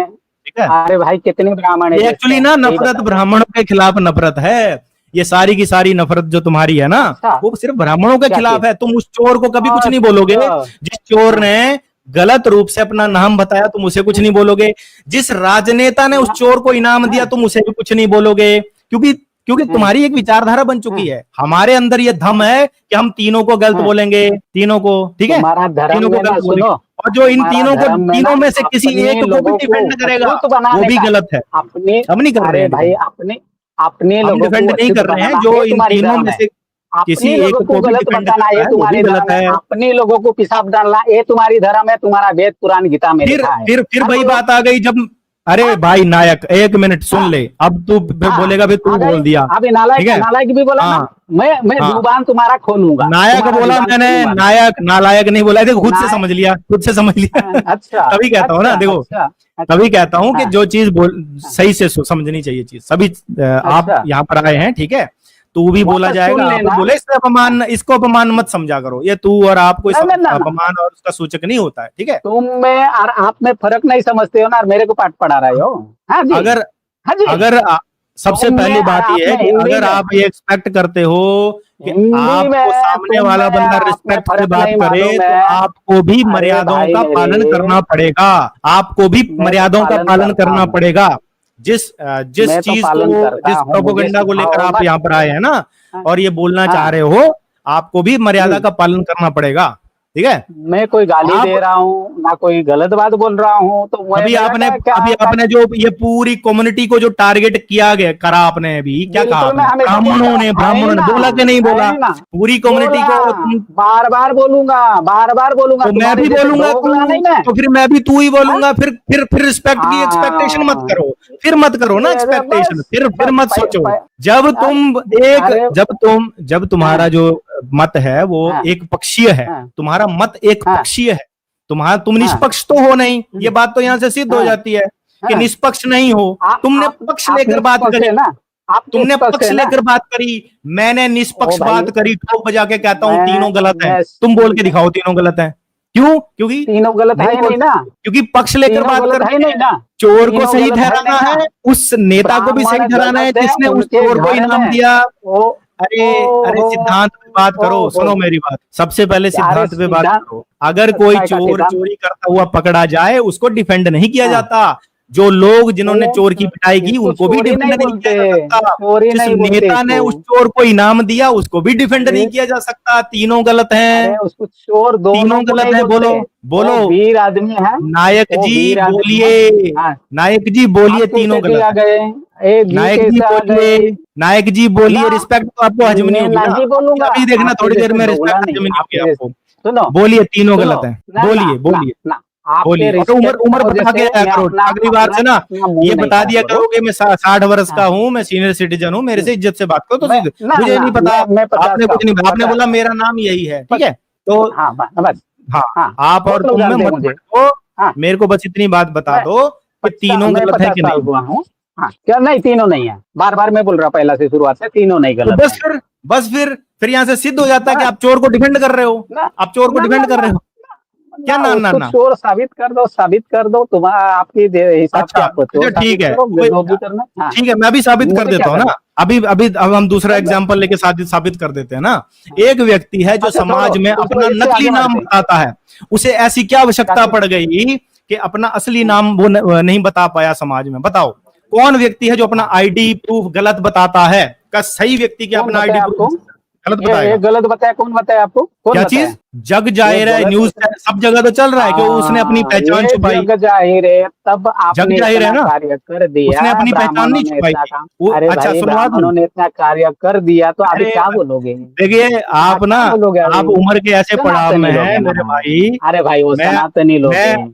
अरे भाई कितने ब्राह्मण है? एक्चुअली ना नफरत ब्राह्मणों के खिलाफ नफरत है। ये सारी की सारी नफरत जो तुम्हारी है ना, वो सिर्फ ब्राह्मणों के खिलाफ है। तुम उस चोर को कभी कुछ नहीं बोलोगे। जिस चोर ने गलत रूप से अपना नाम बताया तुम उसे कुछ नहीं बोलोगे। जिस राजनेता ने उस चोर को इनाम दिया तुम उसे भी कुछ नहीं बोलोगे, क्योंकि तुम्हारी एक विचारधारा बन चुकी है। हमारे अंदर ये दम है कि हम तीनों को गलत बोलेंगे, तीनों को, ठीक है, तीनों को गलत बोलेंगे। और जो इन तीनों में से किसी एक को भी डिफेंड करेगा वो भी गलत है। हम नहीं कर रहे हैं भाई, अपने लोगों को डिफेंड नहीं कर रहे हैं। जो इन तीनों में से किसी एक को गलत बताना ये तुम्हारी गलत है। अपने लोगों को पिसाब डालना ये तुम्हारी धर्म है, तुम्हारा वेद पुराण गीता में लिखा है। फिर वही बात आ गई जब, अरे भाई नायक एक मिनट सुन ले, अब तू बोलेगा फिर तू बोल दिया। अभी नालायक भी बोला ना, मैं जुबान तुम्हारा खोलूंगा। नायक बोला मैंने, नालायक नहीं बोला। देखो खुद से समझ लिया। अच्छा, तभी कहता हूँ ना, देखो तभी कहता हूँ कि जो चीज सही से समझनी चाहिए चीज। सभी आप यहाँ पर आए हैं, ठीक है, तू भी बोला जाएगा, आप बोले इसको अपमान मत समझा करो। ये तू और आप कोई अपमान और उसका सूचक नहीं होता है, ठीक है। तुम में और आप में फर्क नहीं समझते हो ना, मेरे को पाठ पढ़ा रहे हो। अगर सबसे पहली बात यह है कि अगर आप ये एक्सपेक्ट करते हो कि आपको सामने वाला बंदा रिस्पेक्ट से बात करे तो आपको भी मर्यादाओं का पालन करना पड़ेगा। आपको भी मर्यादाओं का पालन करना पड़ेगा। जिस चीज को, जिस प्रोपेगेंडा को लेकर आप यहाँ पर आए हैं ना, और ये बोलना चाह रहे हो, आपको भी मर्यादा का पालन करना पड़ेगा, ठीक है। मैं कोई गाली आप दे रहा हूँ ना, कोई गलत बात बोल रहा हूँ, तो मैं अभी मेरा आपने क्या अभी आपने जो ये पूरी कम्युनिटी को जो टारगेट किया गया करा आपने, अभी क्या कहा बिल्कुल मैं आपने? हमेशा बोलता हूँ, है ब्राह्मणों ने ना, बोला कि नहीं बोला? है ना, पूरी कम्युनिटी बोला, को तुम, बार बार बोलूंगा, बार बार बोलूंगा, तो मैं तुम्हारे भी जैसे बोलूंगा दोगला नहीं मैं। तो फिर मैं भी तू ही हाँ? बोलूंगा, फिर रिस्पेक्ट की एक्सपेक्टेशन मत हाँ, करो, फिर मत करो ना अरे एक्सपेक्टेशन, बस फिर बस मत सोचो। जब अरे तुम एक अरे जब तुम्हारा हाँ जो मत है वो हाँ एक पक्षीय है, हाँ तुम्हारा मत एक हाँ पक्षीय है, तुम हाँ निष्पक्ष तो हो नहीं, ये बात तो यहां से सिद्ध हो हाँ जाती है कि हाँ। निष्पक्ष नहीं हो। तुमने पक्ष आप लेकर बात निष्पक्ष करी, है ना, आप तुमने निष्पक्ष पक्ष है ना। लेकर बात करी, मैंने ओ निष्पक्ष भाई, बात करी, ठोक बजा के कहता हूं मैं तीनों गलत हैं, मैं तुम बोल के दिखाओ तीनों गलत हैं। क्यों? क्योंकि तीनों गलत नहीं है बोल नहीं ना, सकते, क्योंकि पक्ष लेकर तीनों बात गलत है करते नहीं हैं। ना, चोर को तीनों सही गलत है नहीं ठहराना ना। है, उस नेता को भी सही ब्राह्मण ठहराना है गलत है, जिसने उस उनके चोर को घर इनाम में दिया। ओ अरे ओ अरे, हो सिद्धांत पे बात ओ करो, हो। सुनो मेरी बात, सबसे पहले अरे सिद्धांत पे बात सीधा करो। अगर कोई काय का चोर सिद्धांत। चोरी करता हुआ पकड़ा जाए, उसको डिफेंड नहीं किया हाँ, जाता। जो लोग जिन्होंने वो चोर की पिटाई की, इसको उनको भी चोरी डिफेंड नहीं नहीं बोलते, किया जा सकता। चोरी जिस नहीं बोलते नेता ने इसको। उस चोर को इनाम दिया, उसको भी डिफेंड अरे नहीं किया जा सकता। तीनों गलत अरे हैं, उसको चोर दोनों तीनों को गलत नहीं हैं। बोलते, बोलो वो बोलो, वीर आदमी है, नायक वो जी वीर आदमी है। बोलिए, हाँ, नायक जी बोलिए, आप तीनों कैसे जी गलत आ है। गए, ए जी नायक जी कैसे आ बोलिए, गए नायक जी ना। बोलिए, रिस्पेक्ट तो आपको हजम नहीं मैं होगी ना। नहीं बोलूंगा, अभी देखना आपके थोड़ी देर जैसे में दोगला रिस्पेक्ट हजम नहीं, नहीं होगी आपके जैसे आपको। सुनो बोलिए, तीनों सुनो गलत है। ना ना बोलिए ना बोलिए ना, आपके बोलिए, और उम्र रिस्पेक्ट उम्र की वजह बता के से आया मैं करो अपना अगली बार अपना से ना। अपना मुंह ये नहीं बता खराब दिया करूँ। करो कि मैं 60 वर्ष का हाँ, हूँ, मैं सीनियर सिटीजन हूँ, मेरे से इज्जत से बात करो तो मैं सीधे। ना मुझे ना नहीं पता, मैं 50 आपने का कुछ हूँ, नहीं, आपने 50 बोला मेरा नाम यही है, ठीक बस। है। तो हाँ बस, हाँ, हाँ आप और बहुत लोग तुम में जानते हैं मत मुझे। भटको, हाँ, मेरे को बस इतनी बात बता मैं दो कि तीनों मैं गलत है 50 कि साल नहीं। हुआ हूँ। हाँ, क्या नहीं, तीनों नहीं है, बार बार मैं बोल रहा हूँ पहला से, शुरुआत से तीनों नहीं तो गलत है। बस फिर यहाँ से सिद्ध हो जाता है कि हाँ, आप चोर को डिफेंड कर रहे हो, ना आप चोर को ना ना डिफेंड कर ना रहे हो। क्या ना, ना ना उसको ना? चोर साबित कर दो, साबित कर दो, तुम्हारा आपके हिसाब से अच्छा आपको अच्छा, चोर ठीक साबित है, करो, जो भी करना। हाँ, ठीक है, मैं भी साबित कर मुझे क्या देता हूँ ना। करना अभी अभी अब हम दूसरा कर दो। एग्जांपल लेके साबित साबित कर देते हैं ना। हाँ, एक व्यक्ति है जो अच्छा छोड़ो, समाज में इसको अपना इससे नकली आगे नाम बढ़ते हैं। बताता है, उसे ऐसी क्या आवश्यकता ताकि पड़ गई कि अपना असली हाँ, नाम वो नहीं बता पाया समाज में? बताओ, कौन व्यक्ति है जो अपना हाँ, आईडी प्रूफ गलत बताता है? का सही व्यक्ति क्या कौन अपना बताया आईडी प्रूफ आपको? गलत ये बताएगा? गलत बताया, कौन बताया आपको, कौन क्या बताया? चीज? जग ये जाहिर है, गलत न्यूज बताया। सब जगह तो चल रहा है कि उसने अपनी हाँ, पहचान ये छुपाई। जग जाहिर है, तब जग आपने जाहिर है इतना ना, कार्य कर दिया, उसने अपनी पहचान ब्राह्मणों नहीं ने छुपाई इतना थी काम। वो। अरे अच्छा, भाई, सुनवा दूं? ब्राह्मणों ने इतना कार्य कर दिया, तो अभी अरे क्या बोलोगे? देखिए, हाँ, आप ना, क्या बोलोगे अभी? आप उम्र के ऐसे पड़ाव में सनातनी लोग हैं है ना मेरे भाई। भाई। अरे भाई, वो मैं सनातनी लोग मैं हैं। मैं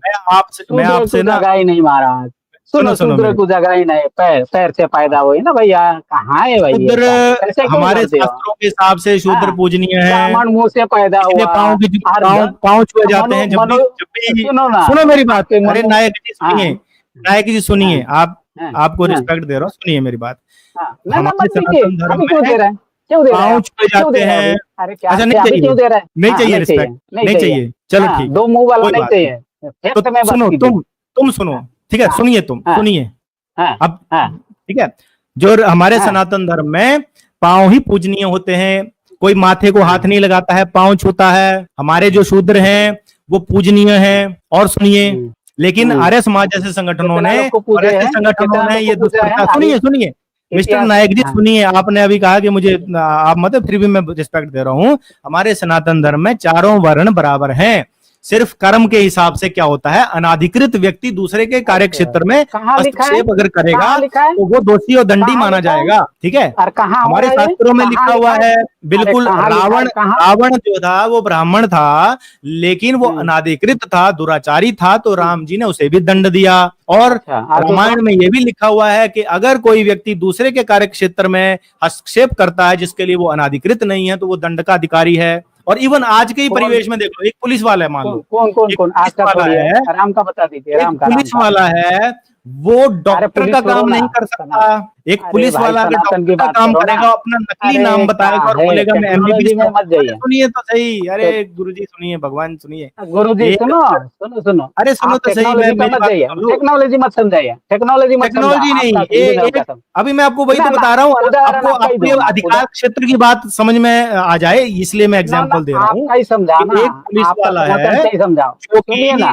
शूद्र को आपसे ना, जगह ही नहीं महाराज। सुनो सुनो, सुनो शूद्र मेरे, को जगह ही नहीं, पैर पैर से पैदा हुई ना भैया, कहाँ है भाई शूद्र ऐसा, कैसे क्यों हमारे करते हो? शास्त्रों के हिसाब से शूद्र हाँ, पूजनीय है, ब्राह्मण मुंह से पैदा इसलिए हुआ। और पाँव छुए जाते मनु हैं जब मनु भी जब भी। सुनो ना, सुनो मेरी बात, आपके अरे मनु। नायक जी हाँ सुनिए, नायक जी हाँ सुनिए, आप हाँ आपको हाँ रिस्पेक्ट दे रहा हूँ, सुनिए मेरी बात। हाँ, ना ना, हमारे मत दीजिए, सनातन धर्म अभी क्यों में दे रहे हैं, क्यों दे रहे हैं पाँव आप, छुए क्यों दे जाते रहे हैं हैं। अभी? अरे क्या अच्छा, क्या नहीं अभी चाहिए, क्यों दे रहे हैं? नहीं हाँ, चाहिए नहीं चाहिए, रिस्पेक्ट, नहीं नहीं चाहिए। चाहिए, चलो हाँ, ठीक है, दो मुंह वाला कोई नहीं बात नहीं। चाहिए, तो फैक्ट में बात सुनो, कीजिए। तुम सुनो, हाँ ठीक है, हाँ सुनिए, तुम हाँ सुनिए हाँ अब, हाँ ठीक है। जो हमारे हाँ सनातन धर्म में पांव ही पूजनीय होते हैं, कोई माथे को हाथ हाँ। नहीं लगाता है, पांव छूता है। हमारे जो शूद्र हैं वो पूजनीय हैं। और सुनिए, हम्म, लेकिन हम्म। आर्य समाज जैसे संगठनों कितना ने लोग को और पूजे ऐसे हैं, संगठनों कितना ने लोग को ये पूजा है दुष्प्रथा, अभी? सुनिए सुनिए मिस्टर इतिहास। नायक जी हाँ सुनिए, आपने अभी कहा कि मुझे आप मतलब, फिर भी मैं रिस्पेक्ट दे रहा हूं। हमारे सनातन धर्म में चारों वर्ण बराबर हैं, सिर्फ कर्म के हिसाब से क्या होता है, अनाधिकृत व्यक्ति दूसरे के कार्य अच्छा, क्षेत्र में कहाँ लिखा है, हस्तक्षेप अगर करेगा कहाँ लिखा है, तो वो दोषी और दंडी कहाँ माना लिखा है? जाएगा, ठीक है। और कहाँ हो हमारे रहा है ये, शास्त्रों में कहाँ लिखा हुआ लिखा है? है, अरे बिल्कुल। कहाँ लिखा है, रावण कहाँ? रावण जो था वो ब्राह्मण था, लेकिन वो हम्म, अनाधिकृत था, दुराचारी था, तो हम्म। राम जी ने उसे भी दंड दिया। और अच्छा, और दूसरा? रामायण में ये भी लिखा हुआ है कि अगर कोई व्यक्ति दूसरे के कार्य क्षेत्र में हस्तक्षेप करता है जिसके लिए वो अनाधिकृत नहीं है, तो वो दंड का अधिकारी है। और इवन आज के ही कौन परिवेश में देख लो, एक पुलिस वाला है, मान कौन लो कौन कौन एक कौन आज पुलिस का वाला थोड़ी है, है, राम का बता दीजिए, एक राम का, राम पुलिस का। वाला है, वो अरे डॉक्टर पुलिस का छोड़ो काम ना, नहीं कर सना सकता। एक अरे पुलिस भाई, वाला अगर सनातन डॉक्टर की का बात काम करो ना। करेगा, अपना नकली अरे नाम क्या बताएगा और है, बोलेगा मैं टेक्नोलॉजी एमबीबीएस में मत अरे जाइए। सुनिए तो सही, अरे टेक गुरुजी सुनिए, भगवान सुनिए। गुरुजी एक सुनो, सुनो सुनो, अरे सुनो आप तो सही, मैं टेक्नोलॉजी पे मेरी मत बात तो जाइए, सुन लो। टेक्नोलॉजी मत समझाइए, टेक्नोलॉजी मत समझा, टेक्नोलॉजी नहीं, आपका ये हिंदू धर्म का एक, समझ। अभी मैं आपको वही ना तो ना, बता रहा हूँ। उदाहरण आपको आपका ही आपको दो ये ना, अधिकार क्षेत्र की बात समझ में आ जाए, इसलिए मैं ना ना, एग्जांपल दे रहा हूँ आपका ही कि समझाना, एक पुलिस आपका वाला सनातन है से ही समझाओ, जो सुनिए कि ना।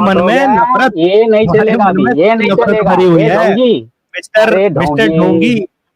बहुत मन हो में गया, नफरत, ये नहीं तुम्हारे चलेगा मन अभी, में ये नहीं नफरत चलेगा। भरी हुई ये है ढोंगी, मिस्टर अरे मिस्टर ढोंगी, ढोंगी।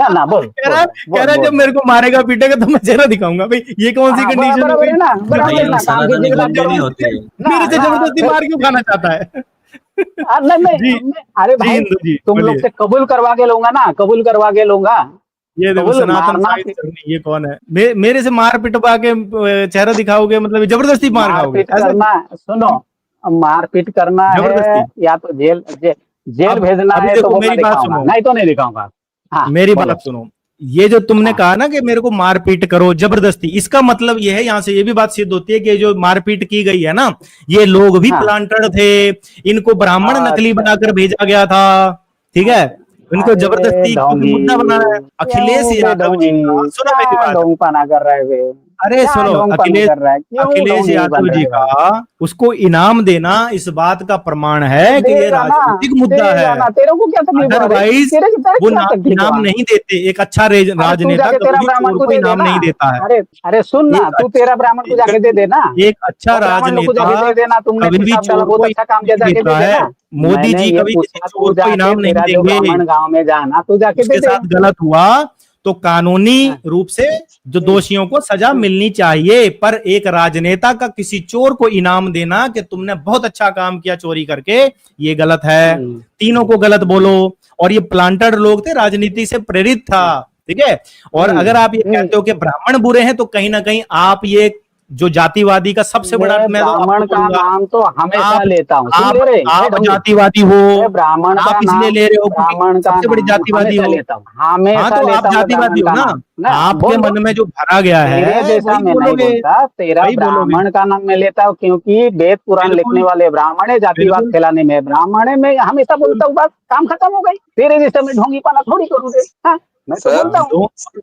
ना ना बोल कह रहा बोल जब मेरे को मारेगा पीटेगा तो मैं चेहरा दिखाऊंगा भाई, ये कौन सी हाँ, कंडीशन बराबर है ना, भाई बराबर है हम ना, काम की सनातनी चीज बात गुंडे करो नहीं होते। ना मेरे से ना जबरदस्ती मार क्यों खाना चाहता है? नहीं जी नहीं, अरे जी भाई हिंदू जी तुम लोग बोलिए। से कबूल करवा के लूंगा ना, कबूल करवा के लूंगा। ये देखो कबूल सनातन मारना साहित्य धर्मी, ये कौन है? मेरे से मार पिटवा के चेहरा दिखाओगे, मतलब जबरदस्ती मार खाओगे मारपीट ऐसा? करना, सुनो, मारपीट करना है जबरदस्ती। या तो जेल अब भेजना अभी है तो देखो वो मैं मेरी बात दिखाऊंगा, सुनो, नहीं तो नहीं दिखाऊंगा। हाँ मेरी बोलो। बात सुनो। ये जो तुमने हाँ कहा ना कि मेरे को मारपीट करो जबरदस्ती, इसका मतलब ये है, यहां से ये भी बात सिद्ध होती है कि जो मारपीट की गई है ना, ये लोग भी हाँ। प्लांटर थे, इनको ब्राह्मण नकली अच्छा बनाकर भेजा गया था, ठीक है? अच्छा। इनको अरे जबरदस्ती क्योंकि ढोंगी, मुद्दा बनाया है क्या अखिलेश हो गए यादव जी ढोंगी, का। सुनो मेरी क्या बात, ढोंगपना कर रहे थे, अरे क्या सुनो, ढोंगपना अखिलेश कर रहा है, क्यों अखिलेश ढोंगी यादव बन जी रहे का भाई। उसको इनाम देना इस बात का प्रमाण है कि ये देगा ना, राजनीतिक मुद्दा है। देगा ना, तेरे को क्या तकलीफ है, अरे अदरवाइज तेरे तेरे वो क्या तकलीफ इनाम हुआ। नहीं देते, एक अच्छा अरे तू राजनेता जाके तेरा कभी ब्राह्मण चोर को को दे इनाम देना। नहीं देता है। अरे अरे सुन ना, एक तू तेरा ब्राह्मण को जाके दे देना, एक अच्छा और ब्राह्मण लोग को राजनेता जाके दे देना, तुमने कभी भी पेशाब डाला, चोर बहुत को अच्छा काम इनाम किया, नहीं जाके दे देता है। देना। मोदी मैंने जी ये कभी किसी पूछा, तू चोर को जाके इनाम नहीं तेरा जो देंगे। ब्राह्मण गांव में जाना, तू जाके दे उसके दे। साथ गलत हुआ तो कानूनी हाँ, रूप से जो हम्म, दोषियों को सजा हम्म, मिलनी चाहिए, पर एक राजनेता का किसी चोर को इनाम देना कि तुमने बहुत अच्छा काम किया चोरी करके, ये गलत है। तीनों को गलत बोलो। और ये प्लांटर लोग थे, राजनीति से प्रेरित था, ठीक है? और अगर आप ये हम्म। कहते हो कि ब्राह्मण बुरे हैं, तो कहीं ना कहीं आप ये जो जातिवादी का सबसे बड़ा, मैं मैं तो आपको ब्राह्मण का बोलूंगा, नाम तो हमेशा आप लेता हूँ, सुन आप ले रे, ए आप ढोंगी, जातिवादी हो। मैं ब्राह्मण आप का इसलिए नाम, ले रहे हो क्योंकि ब्राह्मण का सबसे बड़ी नाम जातिवादी हमेशा हो। लेता हूँ, हाँ हमेशा तो आप लेता हूँ मैं जातिवादी ब्राह्मण हो का ना, नाम ना। आपके बोल बोल, मन में जो भरा गया तेरे है जैसा वही मैं नहीं बोलोगे, बोलता, तेरा वही बोलोगे। ब्राह्मण का नाम मैं लेता हूँ, क्योंकि वेद पुराण लिखने बिल्कुल वाले ब्राह्मण है, जातिवाद बिल्कुल फैलाने में ब्राह्मण है, मैं हमेशा बोलता हूँ, बस काम खत्म हो गई, तेरे जैसे मैं ढोंगी पाना थोड़ी करूँगे। हाँ, मैं तो सर, बोलता हूँ। ढोंग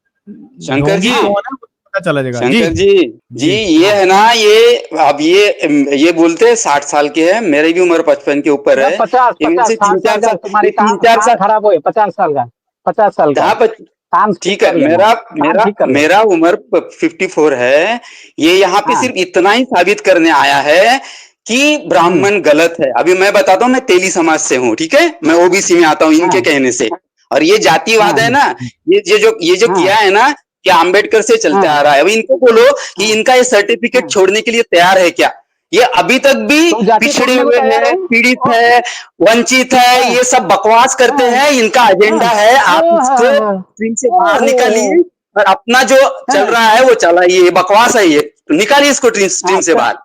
शंकर ढोंगी जी, हाँ कौन है वो पता चला जाएगा जी। शंकर जी, जी जी ये हाँ। है ना, ये अब ये बोलते हैं 60 साल के हैं, मेरी भी उम्र 55 के ऊपर अरे है। पचास ये मेरे पचास से साठ तीन साल चार का साल तुम्हारी ये तीन कान चार कान साल खराब हो, 50 साल का, 50 साल का जहाँ पर कान ठीक ठीक है, कर लेना, मेरा कान मेरा ठीक कर ले। मेरा उम्र 54 है। ये यहाँ पे हाँ। सिर्फ इतना ही साबित करने आया है कि हम्म। ब्राह्मण गलत है। अभी मैं बताता हूँ, मैं तेली समाज से हूँ, ठीक है, मैं ओबीसी में आता हूँ इनके हाँ कहने से। और ये जातिवाद है हाँ ना, ये जो हाँ किया है ना, कि अम्बेडकर से चलते हाँ आ रहा है। अब इनको बोलो कि हाँ इनका ये सर्टिफिकेट हाँ। छोड़ने के लिए तैयार है क्या? ये अभी तक भी तुम जाति पिछड़े छोड़ने को हुए तैयार हैं, है? पीड़ित ओ, है, वंचित है, हाँ ये सब बकवास करते हाँ हैं। इनका हाँ एजेंडा है, आप इसको हाँ स्क्रीन से हाँ बाहर हाँ निकालिए और अपना जो चल हाँ। रहा है वो चलाइए। ये बकवास है, ये निकालिए इसको स्ट्रीम से अच्छा बाहर।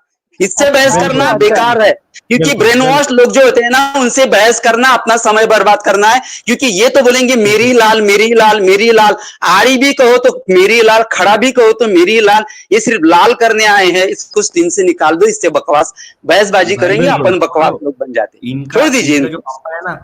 इससे बहस अच्छा बिल्कुल करना अच्छा अच्छा। बिल्कुल बेकार है, क्योंकि बिल्कुल ब्रेन वॉश बिल्कुल लोग जो होते हैं ना, उनसे बहस करना अपना समय बर्बाद करना है। क्योंकि ये तो बोलेंगे मेरी बिल्कुल लाल मेरी लाल मेरी लाल, आड़ी भी कहो तो मेरी लाल, खड़ा भी कहो तो मेरी लाल। ये सिर्फ लाल करने आए हैं, इसको स्क्रीन से निकाल दो। इससे बकवास बहसबाजी भाई करेंगे, बिल्कुल अपन बकवास जो लोग बन जाते। इनका छोड़ दीजिए इनका जो इनको। पापा है ना,